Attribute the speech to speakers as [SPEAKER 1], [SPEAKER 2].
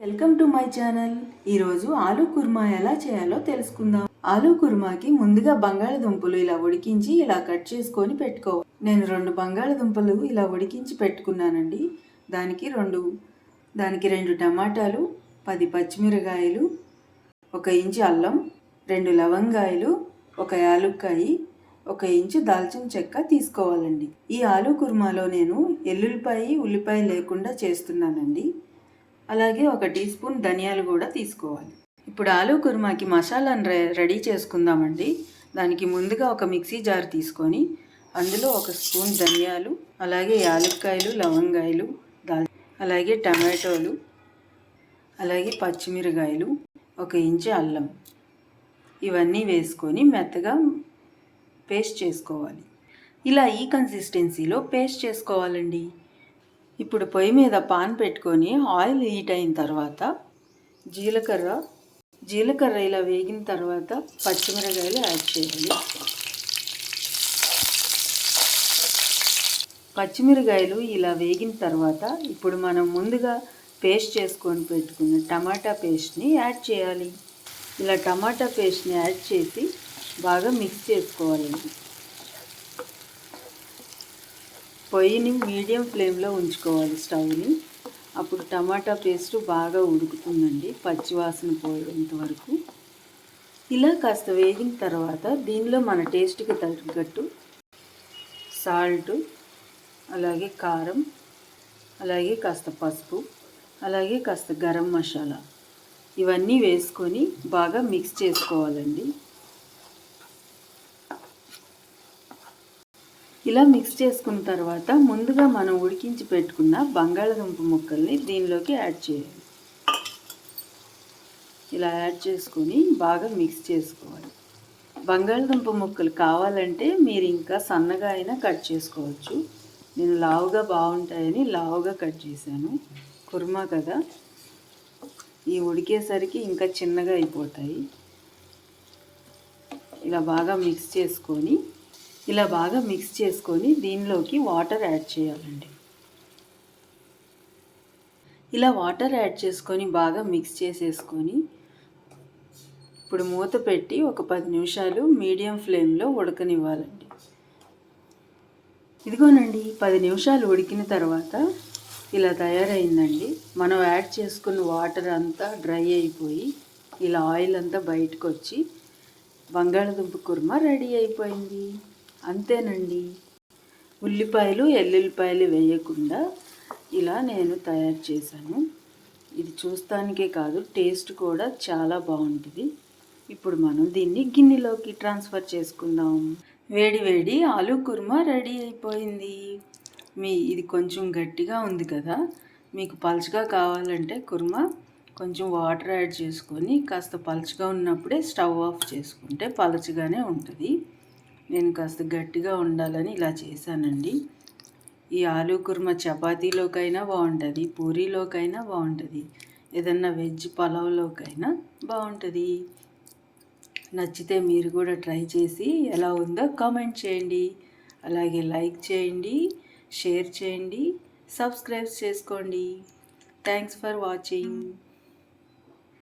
[SPEAKER 1] Welcome to my channel. ఈరోజు ఆలూ కుర్మా ఎలా చేయాలో తెలుసుకుందాం. ఆలూ కుర్మాకి ముందుగా బంగాళదుంపలు ఇలా ఉడికించి ఇలా కట్ చేసుకొని పెట్టుకోవాలి. నేను 2 బంగాళదుంపలు ఇలా ఉడికించి పెట్టుకున్నానండి. దానికి 2 టమాటాలు, 10 పచ్చిమిరకాయలు, 1 ఇంచు అల్లం, 2 లవంగాయలు, 1 యాలుక్కాయి, 1 ఇంచు దాల్చిన చెక్క తీసుకోవాలండి. ఈ ఆలూ కుర్మాలో నేను ఎల్లుల్లిపాయ, ఉల్లిపాయ లేకుండా చేస్తున్నానండి. అలాగే 1 టీ స్పూన్ ధనియాలు కూడా తీసుకోవాలి. ఇప్పుడు ఆలూ కుర్మాకి మసాలాను రెడీ చేసుకుందామండి. దానికి ముందుగా ఒక మిక్సీ జార్ తీసుకొని అందులో 1 స్పూన్ ధనియాలు, అలాగే యాలక్కాయలు, లవంగాయలు, అలాగే టమాటోలు, అలాగే పచ్చిమిరకాయలు, 1 ఇంచు అల్లం, ఇవన్నీ వేసుకొని మెత్తగా పేస్ట్ చేసుకోవాలి. ఇలా ఈ కన్సిస్టెన్సీలో పేస్ట్ చేసుకోవాలండి. ఇప్పుడు పొయ్యి మీద పాన్ పెట్టుకొని ఆయిల్ హీట్ అయిన తర్వాత జీలకర్ర ఇలా వేగిన తర్వాత పచ్చిమిరకాయలు యాడ్ చేయాలి. పచ్చిమిరకాయలు ఇలా వేగిన తర్వాత ఇప్పుడు మనం ముందుగా పేస్ట్ చేసుకొని పెట్టుకున్న టమాటా పేస్ట్ని యాడ్ చేయాలి. ఇలా టమాటా పేస్ట్ని యాడ్ చేసి బాగా మిక్స్ చేసుకోవాలండి. పొయ్యిని మీడియం ఫ్లేమ్లో ఉంచుకోవాలి స్టవ్ని. అప్పుడు టమాటా పేస్ట్ బాగా ఉడుకుతుందండి, పచ్చివాసన పోయేంత వరకు. ఇలా కాస్త వేగిన తర్వాత దీనిలో మన టేస్ట్కి తగ్గట్టు సాల్ట్, అలాగే కారం, అలాగే కాస్త పసుపు, అలాగే కాస్త గరం మసాలా, ఇవన్నీ వేసుకొని బాగా మిక్స్ చేసుకోవాలండి. ఇలా మిక్స్ చేసుకున్న తర్వాత ముందుగా మనం ఉడికించి పెట్టుకున్న బంగాళదుంప ముక్కల్ని దీనిలోకి యాడ్ చేయాలి. ఇలా యాడ్ చేసుకొని బాగా మిక్స్ చేసుకోవాలి. బంగాళదుంప ముక్కలు కావాలంటే మీరు ఇంకా సన్నగా అయినా కట్ చేసుకోవచ్చు. నేను లావుగా బాగుంటాయని లావుగా కట్ చేశాను. కుర్మా కదా, ఈ ఉడికేసరికి ఇంకా చిన్నగా అయిపోతాయి. ఇలా బాగా మిక్స్ చేసుకొని దీనిలోకి వాటర్ యాడ్ చేయాలండి. ఇలా వాటర్ యాడ్ చేసుకొని బాగా మిక్స్ చేసేసుకొని ఇప్పుడు మూత పెట్టి ఒక 10 నిమిషాలు మీడియం ఫ్లేమ్లో ఉడకనివ్వాలండి. ఇదిగోనండి 10 నిమిషాలు ఉడికిన తర్వాత ఇలా తయారైందండి. మనం యాడ్ చేసుకున్న వాటర్ అంతా డ్రై అయిపోయి ఇలా ఆయిల్ అంతా బయటకు వచ్చి బంగాళదుంప కుర్మా రెడీ అయిపోయింది. అంతేనండి. ఉల్లిపాయలు, ఎల్లుల్లిపాయలు వేయకుండా ఇలా నేను తయారు చేశాను. ఇది చూస్తానికే కాదు, టేస్ట్ కూడా చాలా బాగుంటుంది. ఇప్పుడు మనం దీన్ని గిన్నెలోకి ట్రాన్స్ఫర్ చేసుకుందాం. వేడి వేడి ఆలూ కుర్మా రెడీ అయిపోయింది. ఇది కొంచెం గట్టిగా ఉంది కదా, మీకు పలుచగా కావాలంటే కుర్మా కొంచెం వాటర్ యాడ్ చేసుకొని కాస్త పలుచగా ఉన్నప్పుడే స్టవ్ ఆఫ్ చేసుకుంటే పలుచగానే ఉంటుంది. నేను కాస్త గట్టిగా ఉండాలని ఇలా చేశానండి. ఈ ఆలూ కుర్మా చపాతీలోకైనా బాగుంటుంది, పూరీలోకైనా బాగుంటుంది, ఏదన్నా వెజ్ పలావ్లోకైనా బాగుంటుంది. నచ్చితే మీరు కూడా ట్రై చేసి ఎలా ఉందో కామెంట్ చేయండి. అలాగే లైక్ చేయండి, షేర్ చేయండి, సబ్స్క్రైబ్ చేసుకోండి. Thanks for watching.